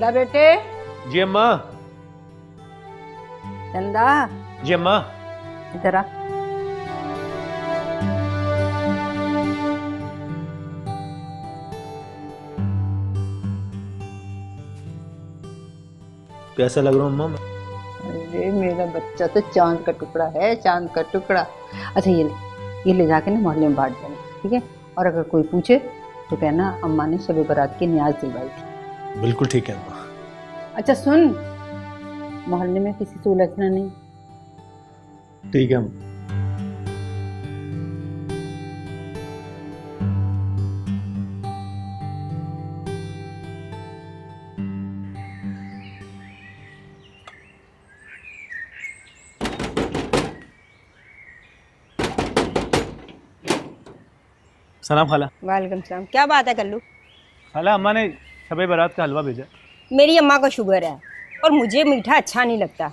चंदा बेटे। जी अम्मा। चंदा। जी अम्मा। इधर आ। कैसा लग रहा हूँ अम्मा मैं? अरे मेरा बच्चा तो चांद का टुकड़ा है, चांद का टुकड़ा। अच्छा ये ले जाके ना मोहल्ले में बांट देना, ठीक है? और अगर कोई पूछे तो कहना अम्मा ने शब बारात की न्याज दिलवाई थी। बिल्कुल ठीक है अम्मा। अच्छा सुन, मोहल्ले में किसी से उलझना नहीं। ठीक है अम्मा। सलाम खाला। वालेकुम सलाम। क्या बात है कल्लू? खाला अम्मा ने शब बारात का हलवा भेजा। मेरी अम्मा को शुगर है और मुझे मीठा अच्छा नहीं लगता।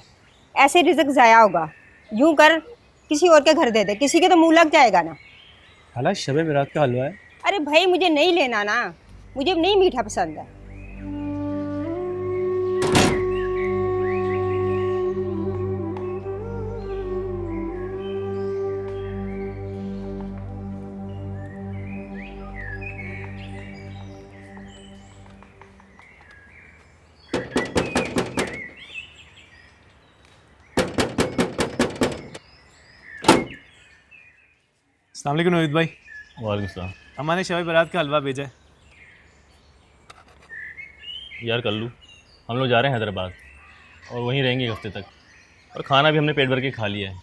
ऐसे रिज़्क ज़ाया होगा। यूं कर, किसी और के घर दे दे, किसी के तो मुंह लग जाएगा ना। खाला शब बारात का हलवा है। अरे भाई मुझे नहीं लेना ना, मुझे नहीं मीठा पसंद है। अस्सलाम वालेकुम नवीद भाई। वालेकुम सलाम। अम्मा ने शब बारात का हलवा भेजा है। यार कल्लू, हम लोग जा रहे हैं हैदराबाद और वहीं रहेंगे एक हफ्ते तक। और खाना भी हमने पेट भर के खा लिया है,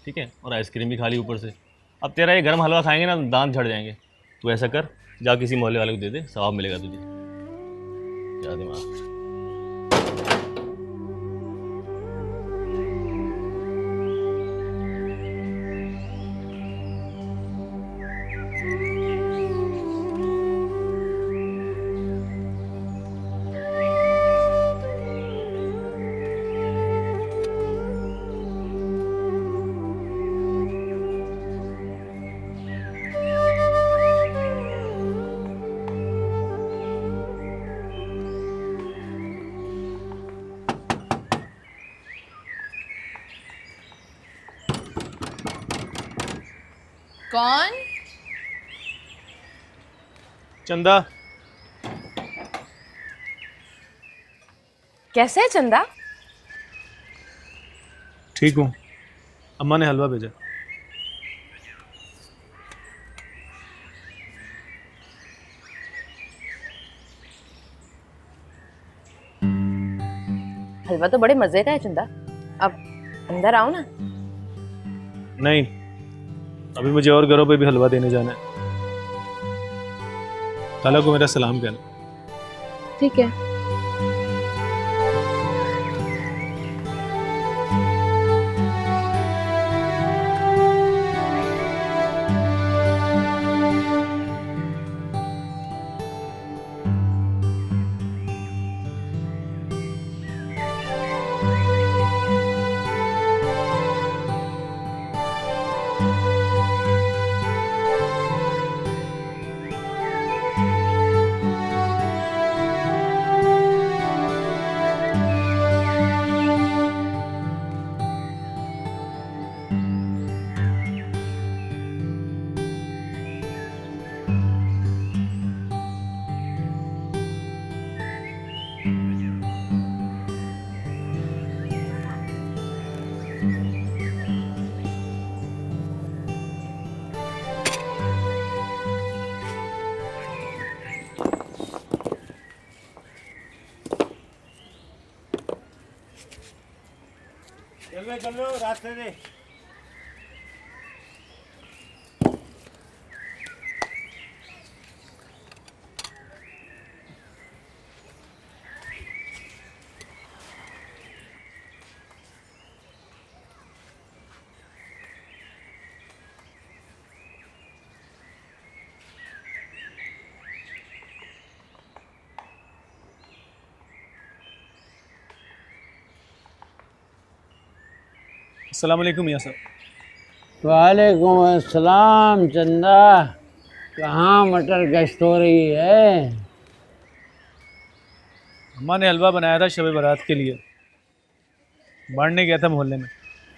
ठीक है? और आइसक्रीम भी खा ली ऊपर से। अब तेरा ये गर्म हलवा खाएंगे ना तो दांत झड़ जाएंगे। तू ऐसा कर, जा किसी मोहल्ले वाले को दे दे, सवाब मिलेगा तुझे। क्या दिमाग। कौन? चंदा। कैसे है चंदा? ठीक हूँ। अम्मा ने हलवा भेजा। हलवा तो बड़े मजे का है चंदा। अब अंदर आओ ना। नहीं, अभी मुझे और घरों पे भी हलवा देने जाना है। खाला को मेरा सलाम कहना। ठीक है। चलो रास्ते में। अस्सलाम वालेकुम मियां साहब। वालेकुम अस्सलाम। चंदा, कहाँ मटर गश्त हो रही है? अम्मा ने हलवा बनाया था शब बारात के लिए, बांटने गया था मोहल्ले में।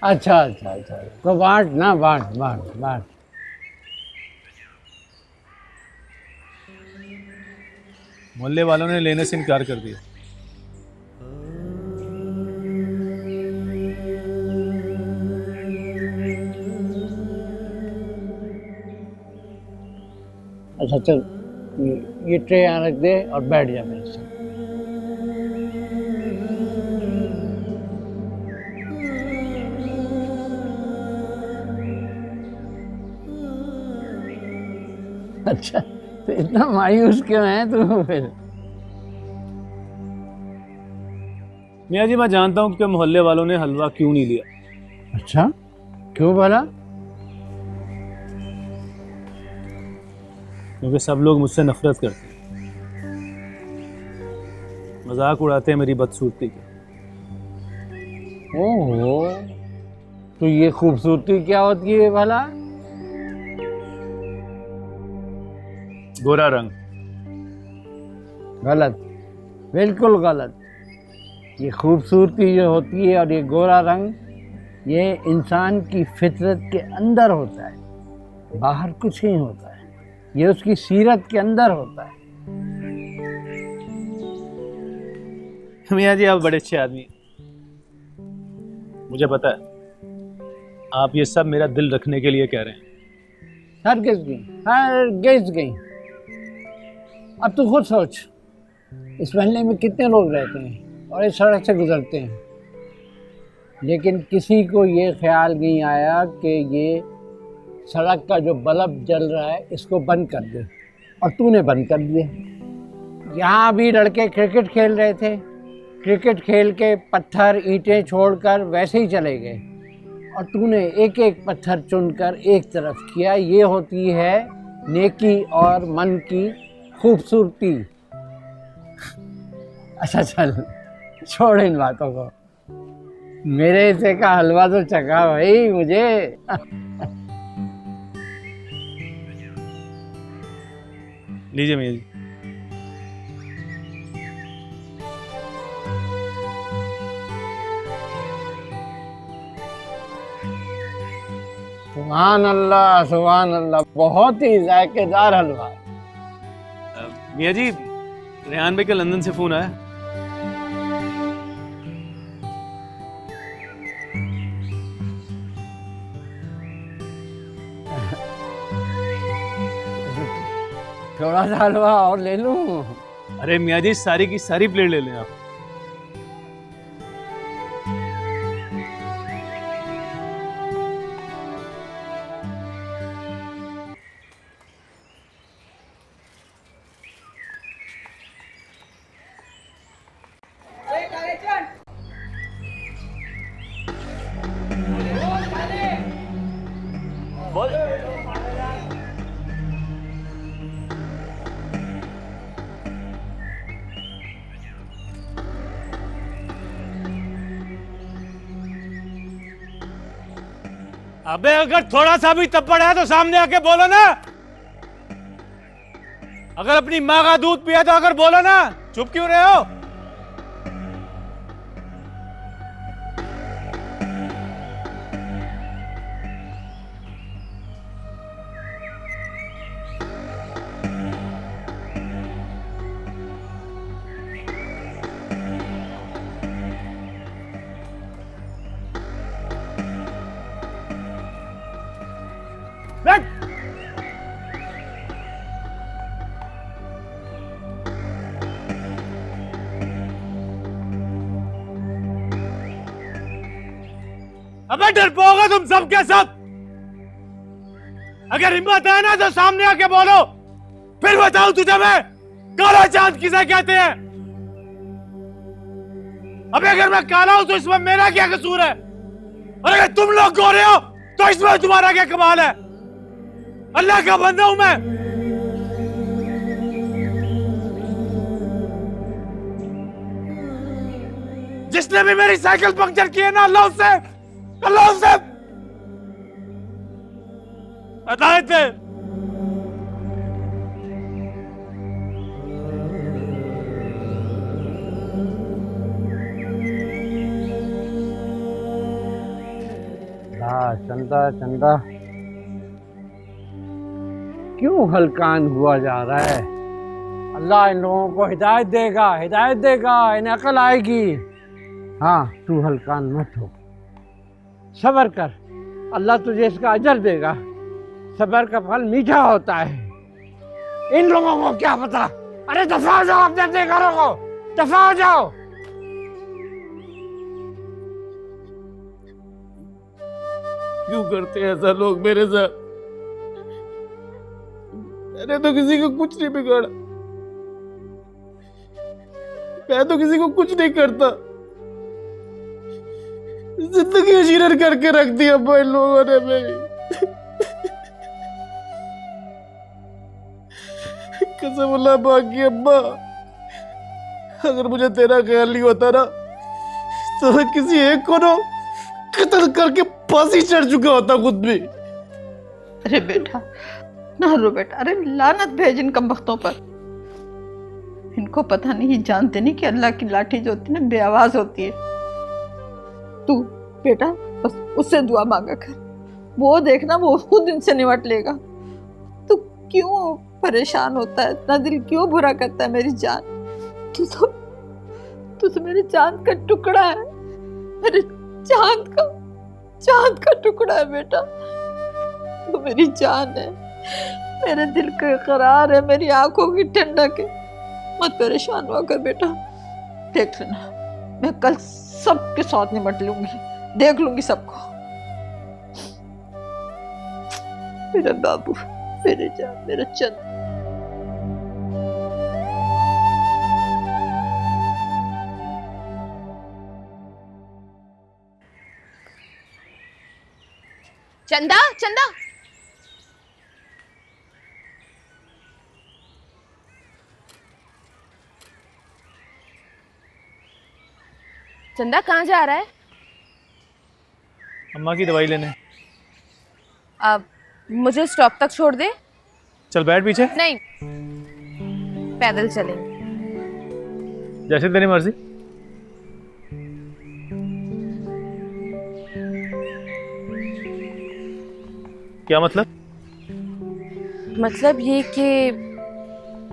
अच्छा अच्छा अच्छा, तो बांट ना, बांट बांट बांट। मोहल्ले वालों ने लेने से इनकार कर दिया। अच्छा चल, ये ट्रे यहाँ रख दे और बैठ जा मेरे साथ। अच्छा, तो इतना मायूस क्यों है तू फिर? मियाँ जी मैं जानता हूँ कि मोहल्ले वालों ने हलवा क्यों नहीं लिया। अच्छा, क्यों बोला? क्योंकि सब लोग मुझसे नफरत करते हैं, मजाक उड़ाते हैं मेरी बदसूरती के। ओहो, तो ये खूबसूरती क्या होती है भला? गोरा रंग। गलत, बिल्कुल गलत। ये खूबसूरती जो होती है और ये गोरा रंग, ये इंसान की फितरत के अंदर होता है, बाहर कुछ नहीं होता है। ये उसकी सीरत के अंदर होता है। मियाँ जी आप बड़े अच्छे आदमी हैं, मुझे पता है आप ये सब मेरा दिल रखने के लिए कह रहे हैं। हर गई। अब तू खुद सोच, इस मोहल्ले में कितने लोग रहते हैं और इस सड़क से गुजरते हैं, लेकिन किसी को ये ख्याल नहीं आया कि ये सड़क का जो बल्ब जल रहा है इसको बंद कर दे, और तूने बंद कर दिया। यहाँ भी लड़के क्रिकेट खेल रहे थे, क्रिकेट खेल के पत्थर ईंटें छोड़कर वैसे ही चले गए, और तूने एक एक पत्थर चुनकर एक तरफ किया। ये होती है नेकी और मन की खूबसूरती। अच्छा चल, छोड़ इन बातों को, मेरे हिस्से का हलवा तो चखा भाई मुझे। लीजिए मियाँ जी। सुभान अल्लाह, सुभान अल्लाह, बहुत ही जायकेदार हलवा है। मियाँ जी रेहान भाई का लंदन से फोन आया। थोड़ा सा हलवा और ले लूं? अरे मियाँ जी सारी की सारी प्लेट ले लें आप। अबे अगर थोड़ा सा भी तप्पड़ है तो सामने आके बोलो ना। अगर अपनी माँ का दूध पिया तो अगर बोलो ना, चुप क्यों रहे हो? बैठ। अबे डरपोक हो तुम सब के सब। अगर हिम्मत है ना तो सामने आके बोलो, फिर बताऊं तुझे मैं काला चांद किसे कहते हैं। अबे अगर मैं काला हूं तो इसमें मेरा क्या कसूर है, और अगर तुम लोग गोरे हो तो इसमें तुम्हारा क्या कमाल है। अल्लाह का बंदा हूं मैं। जिसने भी मेरी साइकिल पंक्चर की है ना, अल्लाह उससे हदायत है। चंदा चंदा क्यों हलकान हुआ जा रहा है? अल्लाह इन लोगों को हिदायत देगा, इन्हें अकल आएगी। हाँ, तू हलकान मत हो, सब्र कर, अल्लाह तुझे इसका अजर देगा। सब्र का फल मीठा होता है। इन लोगों को क्या पता? अरे दफा हो जाओ अपने घरों को, दफा हो जाओ। क्यों करते हैं ऐसा लोग मेरे साथ? मैंने तो किसी को कुछ नहीं बिगाड़ा, मैं तो किसी को कुछ नहीं करता। जिंदगी अजीरन करके रख दी अब्बा इन लोगों ने मेरी। कसम अल्लाह बाकी अब्बा, अगर मुझे तेरा ख्याल नहीं होता ना तो मैं किसी एक को ना कत्ल करके फांसी चढ़ चुका होता खुद भी। अरे बेटा ना रो बेटा, अरे लानत भेज इन कमबख्तों पर। इनको पता नहीं, ये जानते नहीं कि अल्लाह की लाठी जो होती है ना बेआवाज होती है। तू बेटा बस उससे दुआ मांगा कर, वो देखना वो खुद इनसे निपट लेगा। तू क्यों परेशान होता है, इतना दिल क्यों बुरा करता है मेरी जान? तू तो मेरी जान का टुकड़ा है, मेरे चांद का टुकड़ा है बेटा। तू मेरी जान है, मेरे दिल का करार है, मेरी आंखों की ठंडक है। मत परेशान हुआ कर बेटा, देख लेना मैं कल सबके साथ निपट लूंगी, देख लूंगी सबको। मेरा बाबू, मेरे जान, मेरा चंद। चंदा चंदा, चंदा कहाँ जा रहा है? अम्मा की दवाई लेने। अब मुझे स्टॉप तक छोड़ दे। चल बैठ पीछे। नहीं, पैदल चलेंगे। जैसे तेरी मर्जी। क्या मतलब? मतलब ये कि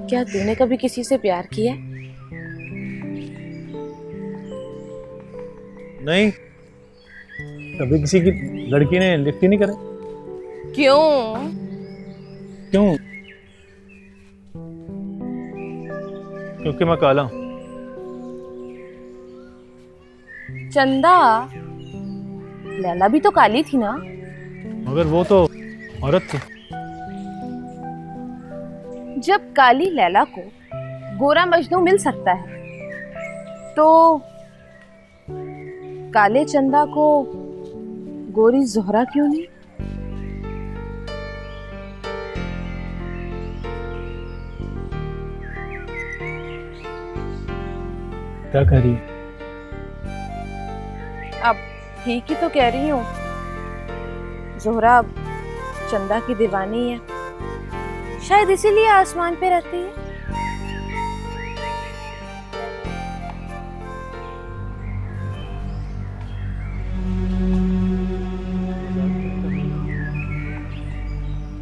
क्या तूने कभी किसी से प्यार किया? नहीं, कभी किसी की लड़की ने लिफ्ट ही नहीं करे। क्यों? क्योंकि मैं काला हूं। चंदा, लैला भी तो काली थी ना? मगर वो तो औरत थी। जब काली लैला को गोरा मजनू मिल सकता है तो काले चंदा को गोरी जोहरा क्यों नहीं? क्या कह रही है? अब ठीक ही तो कह रही हूँ। जोहरा चंदा की दीवानी है, शायद इसीलिए आसमान पे रहती है।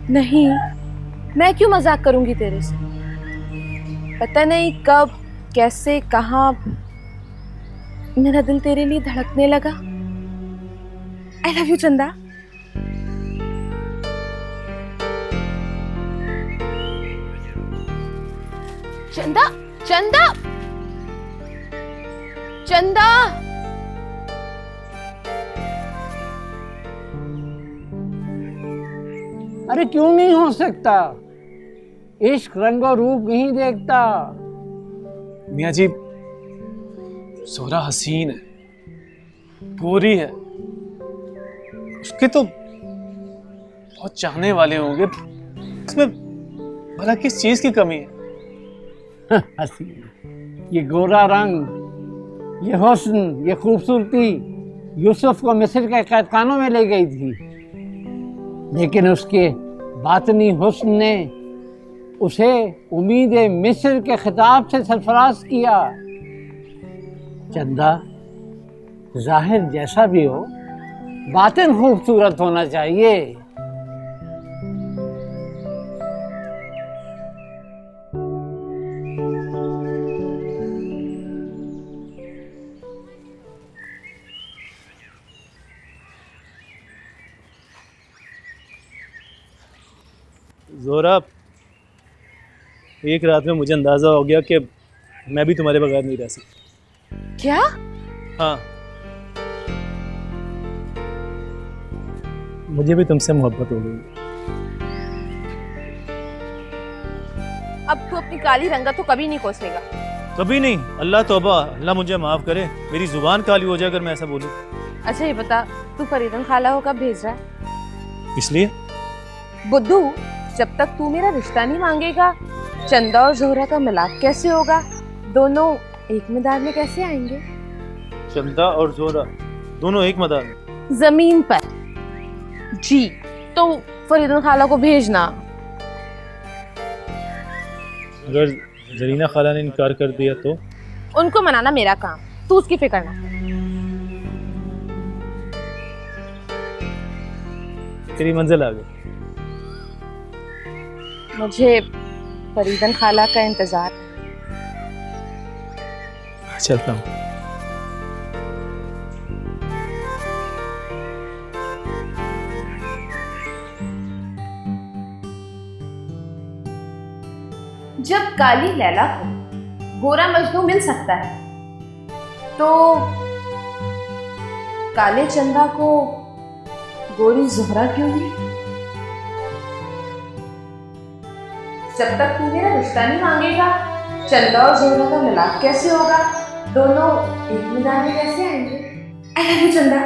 नहीं, मैं क्यों मजाक करूंगी तेरे से? पता नहीं कब कैसे कहां मेरा दिल तेरे लिए धड़कने लगा। आई लव यू चंदा। चंदा चंदा चंदा, अरे क्यों नहीं हो सकता? इश्क रंग और रूप नहीं देखता। मियाँ जी, जोहरा हसीन है, गोरी है, उसके तो बहुत चाहने वाले होंगे। इसमें भला किस चीज की कमी है? हसीन, ये गोरा रंग, ये हुस्न, ये खूबसूरती यूसुफ को मिस्र के कैदखानों में ले गई थी, लेकिन उसके बातनी हुस्न ने उसे उम्मीद मिस्र के खिताब से सरफराज किया। चंदा, जाहिर जैसा भी हो, बातें खूबसूरत होना चाहिए। जोरा, एक रात में मुझे अंदाजा हो गया कि मैं भी तुम्हारे बगैर नहीं रह सकता। क्या? हाँ, मुझे भी तुमसे मोहब्बत हो गई। अब तू अपनी काली रंगत तो कभी नहीं कोसेगा। कभी नहीं? अल्लाह तौबा, अल्लाह मुझे माफ करे, मेरी जुबान काली हो जाए अगर मैं ऐसा बोलूं। अच्छा ये बता, तू फरीदन खाला को कब भेज रहा है? इसलिए बुद्धू, जब तक तू मेरा रिश्ता नहीं मांगेगा, चंदा और जोहरा का मिलाप कैसे होगा? दोनों एक मैदान में कैसे आएंगे? चंदा और जोहरा दोनों एक मैदान में? जमीन पर जी। तो फरीदन खाला को भेजना। अगर जरीना खाला ने इनकार कर दिया तो? उनको मनाना मेरा काम, तू उसकी फिक्र ना। तेरी मंजिल आ गई। मुझे फरीदन खाला का इंतजार। चलता हूँ। जब काली लैला को गोरा मजनू मिल सकता है, तो काले चंदा को गोरी जोहरा क्यों नहीं? जब तक तू मेरा रिश्ता नहीं मांगेगा, चंदा और जोहरा का मिलाप कैसे होगा? दोनों एक मैदान में कैसे आएंगे? आई लव यू चंदा।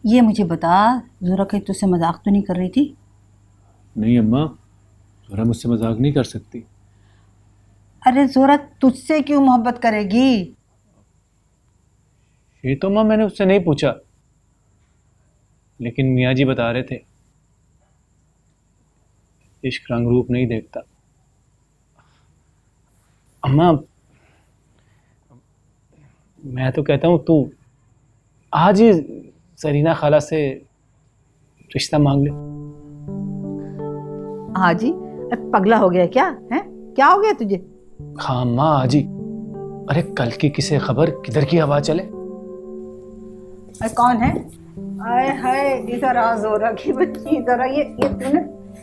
ये मुझे बता, जोरा कहीं तुझसे मजाक तो नहीं कर रही थी? नहीं अम्मा, जोरा मुझसे मजाक नहीं कर सकती। अरे जोरा तुझसे क्यों मोहब्बत करेगी? ये तो अम्मा मैंने उससे नहीं पूछा, लेकिन मियाँ जी बता रहे थे इश्क रंग रूप नहीं देखता। अम्मा मैं तो कहता हूँ तू आज ही जरीना खाला से रिश्ता मांग ले। हाँ जी? अरे पगला हो गया क्या? है क्या हो गया तुझे? हाँ अम्मा आज ही। अरे कल की किसे खबर किधर की हवा चले। अरे कौन है? आए हाय, इधर आ जोरा की बच्ची, इधर आ। ये तूने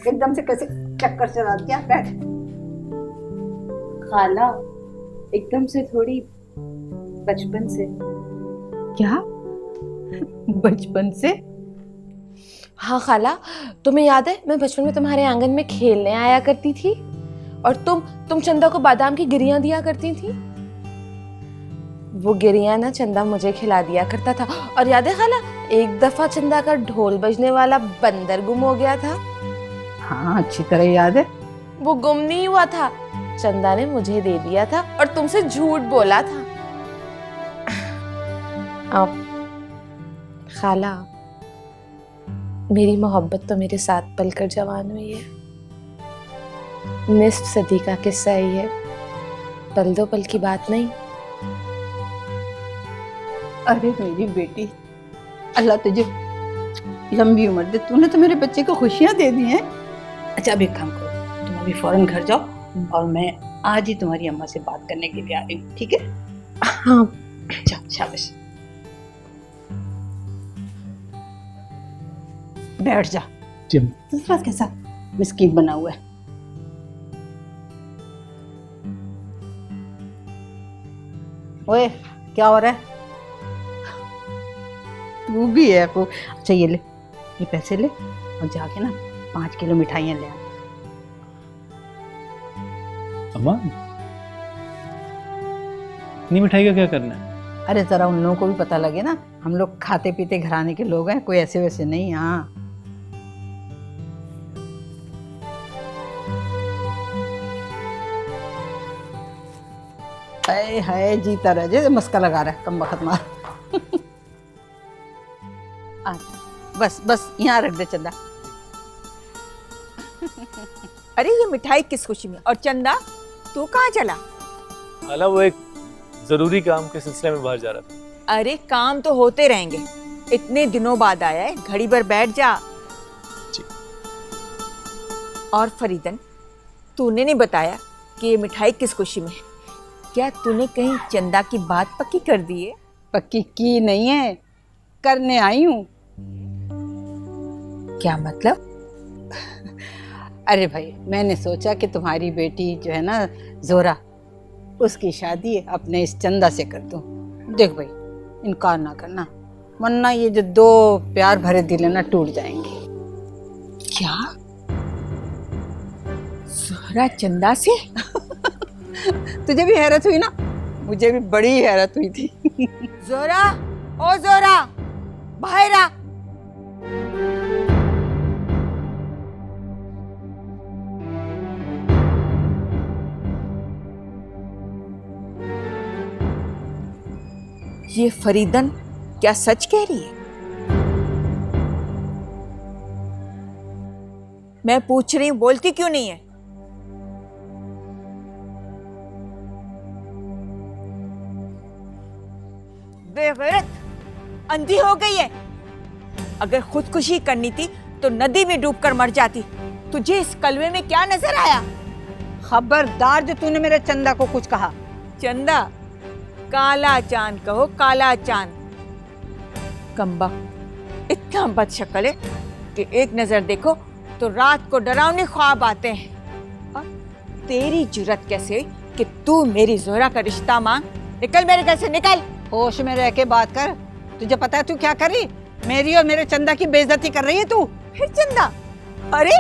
एकदम से कैसे चक्कर चला दिया? बैठ। खाला एकदम से थोड़ी, बचपन से। क्या बचपन से? हाँ खाला, तुम्हें याद है मैं बचपन में तुम्हारे आंगन में खेलने आया करती थी और तुम चंदा को बादाम की गिरियां दिया करती थी। वो गिरियां ना चंदा मुझे खिला दिया करता था। और याद है खाला, एक दफा चंदा का ढोल बजने वाला बंदर गुम हो गया था। हाँ अच्छी तरह याद है। वो गुम नहीं हुआ था, चंदा ने मुझे दे दिया था और तुमसे झूठ बोला था। अब खाला, मेरी मोहब्बत तो मेरे साथ पलकर जवान हुई है। निस्फ सदी का किस्सा ही है, पल दो पल की बात नहीं। अरे मेरी बेटी, अल्लाह तुझे लंबी उम्र दे। तूने तो मेरे बच्चे को खुशियां दे दी हैं। अच्छा अब एक काम करो, तुम अभी फौरन घर जाओ और मैं आज ही तुम्हारी अम्मा से बात करने के लिए आ रही हूँ, ठीक है? हाँ जाओ, शाबाश। बैठ जा। दूसरा कैसा मिस्कीन बना हुआ है। ओए क्या हो रहा है? तू भी है को। अच्छा ये ले, ये पैसे ले और जाके ना 5 किलो मिठाइयाँ ले आ। अम्मा इतनी मिठाई का क्या करना है? अरे जरा उन लोगों को भी पता लगे ना, हम लोग खाते पीते घराने के लोग हैं, कोई ऐसे वैसे नहीं। हाँ हाय हाय, जीता रह जैसे मस्का लगा रहा है कम वक्त मार। बस बस यहाँ रख दे चंदा। अरे ये मिठाई किस खुशी में? और चंदा तू कहाँ चला? खाला वो एक जरूरी काम के सिलसिले में बाहर जा रहा था। अरे काम तो होते रहेंगे, इतने दिनों बाद आया है, घड़ी भर बैठ जा। जी। और फरीदन, तूने नहीं बताया कि ये मिठाई किस खुशी में है? क्या तूने कहीं चंदा की बात पक्की कर दी है? पक्की की नहीं है, करने आई हूँ। क्या मतलब? अरे भाई, मैंने सोचा कि तुम्हारी बेटी जो है ना जोरा, उसकी शादी अपने इस चंदा से कर दूं। देख भाई, इनकार ना करना, वरना ये जो दो प्यार भरे दिल है ना टूट जाएंगे। क्या जोहरा चंदा से? तुझे भी हैरत हुई ना? मुझे भी बड़ी हैरत हुई थी। जोहरा, ओ जोहरा, बाहर आ। ये फरीदन क्या सच कह रही है? मैं पूछ रही हूं, बोलती क्यों नहीं है? बेगैरत, अंधी हो गई है। अगर खुदकुशी करनी थी तो नदी में डूबकर मर जाती। तुझे इस कलवे में क्या नजर आया? खबरदार जो तूने मेरे चंदा को कुछ कहा। चंदा, काला चांद कहो, काला चांद। कम्बा, इतना बदशक्ल है कि एक नजर देखो तो रात को डरावने ख्वाब आते हैं। और तेरी जुर्रत कैसे हुई कि तू मेरी जोहरा का रिश्ता मांग? निकल मेरे घर से, निकल। होश में रह के बात कर। तुझे पता है तू क्या कर रही? मेरी और मेरे चंदा की बेइज्जती कर रही है तू। फिर चंदा? अरे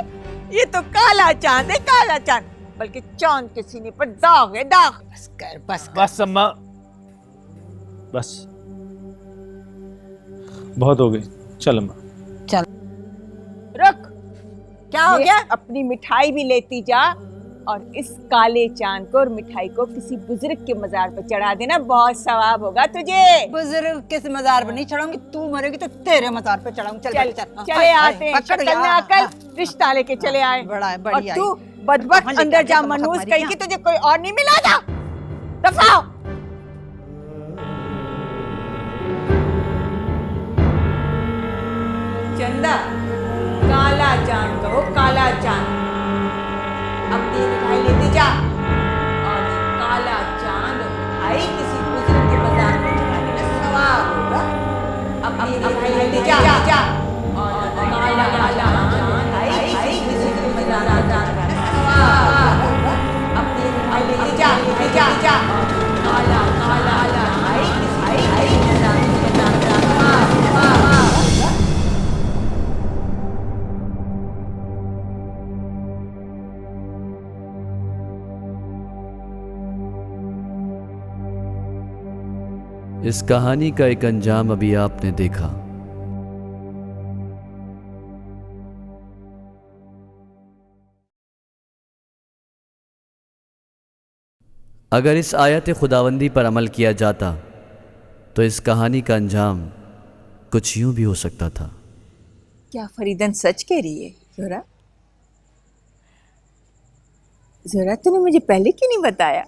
ये तो काला चांद है, काला चांद। बल्कि चांद के सीने पर दाग है, दाग। बस कर, बस कर। बस अम्मा, बस बहुत हो गई। चल अम्मा। चल। रुक, क्या हो गया? अपनी मिठाई भी लेती जा और इस काले चांद को और मिठाई को किसी बुजुर्ग के मजार पर चढ़ा देना, बहुत सवाब होगा तुझे। बुजुर्ग किस मजार पर नहीं चढ़ाऊंगी, तू मरेगी तो तेरे मजार पे चढ़ाऊंगी। चल चल, चल, चले आते हैं, शक्ल में अकल, रिश्ता लेके चले आए। बड़ा और बढ़िया। तू बदबख्त अंदर जा, मनूस कहीं कि तुझे कोई और नहीं मिला था। दफा हो। चंदा, काला चांद कहो, काला चांद। अपनी मिठाई लेती जा और काला चांद और मिठाई किसी बुजुर्ग के मजार पर चढ़ा देना, सवाब होगा। अपनी मिठाई लेती जा और काला काला चांद मिठाई किसी के मजार पर चढ़ा देना, सवाब होगा। अपनी मिठाई लेती जा काला काला मिठाई किसी के मजार पर चढ़ा देना, सवाब होगा। इस कहानी का एक अंजाम अभी आपने देखा। अगर इस आयत खुदावंदी पर अमल किया जाता तो इस कहानी का अंजाम कुछ यूं भी हो सकता था। क्या फरीदन सच कह रही है? जोहरा, जोहरा, तूने मुझे पहले क्यों नहीं बताया?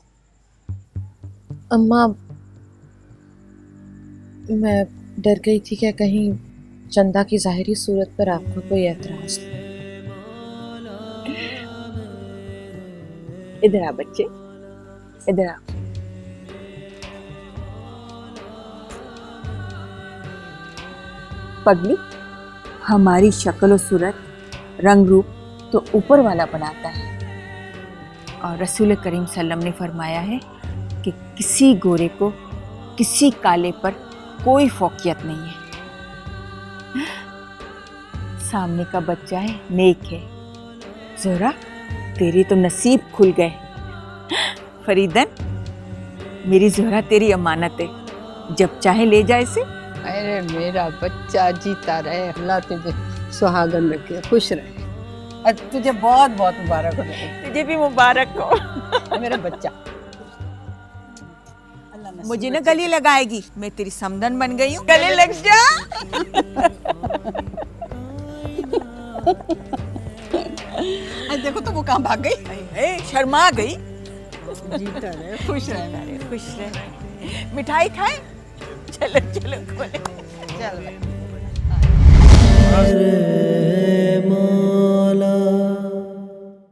अम्मा, मैं डर गई थी क्या कहीं चंदा की जाहिरी सूरत पर आपको कोई एतराज। इधर आ बच्चे, इधर आ। पगली, हमारी शक्ल और सूरत, रंग रूप तो ऊपर वाला बनाता है। और रसूल करीम सल्लम ने फरमाया है कि किसी गोरे को किसी काले पर कोई फौकियत नहीं है। सामने का बच्चा है, नेक है। जोहरा, तेरे तो नसीब खुल गए। फरीदन, मेरी जोहरा तेरी अमानत है, जब चाहे ले जा इसे। अरे मेरा बच्चा जीता रहे, अल्लाह तुझे सुहागन रखे, खुश रहे। और तुझे बहुत बहुत मुबारक हो। तुझे भी मुबारक हो मेरा बच्चा। मुझे ना गले लगाएगी, मैं तेरी समधन बन गई हूँ। गले लग जा। देखो तो वो कहाँ भाग गई, शर्मा गई। जीता रहे, खुश रहे। खुश रहे। मिठाई खाए? चलो चलो खोले। चलो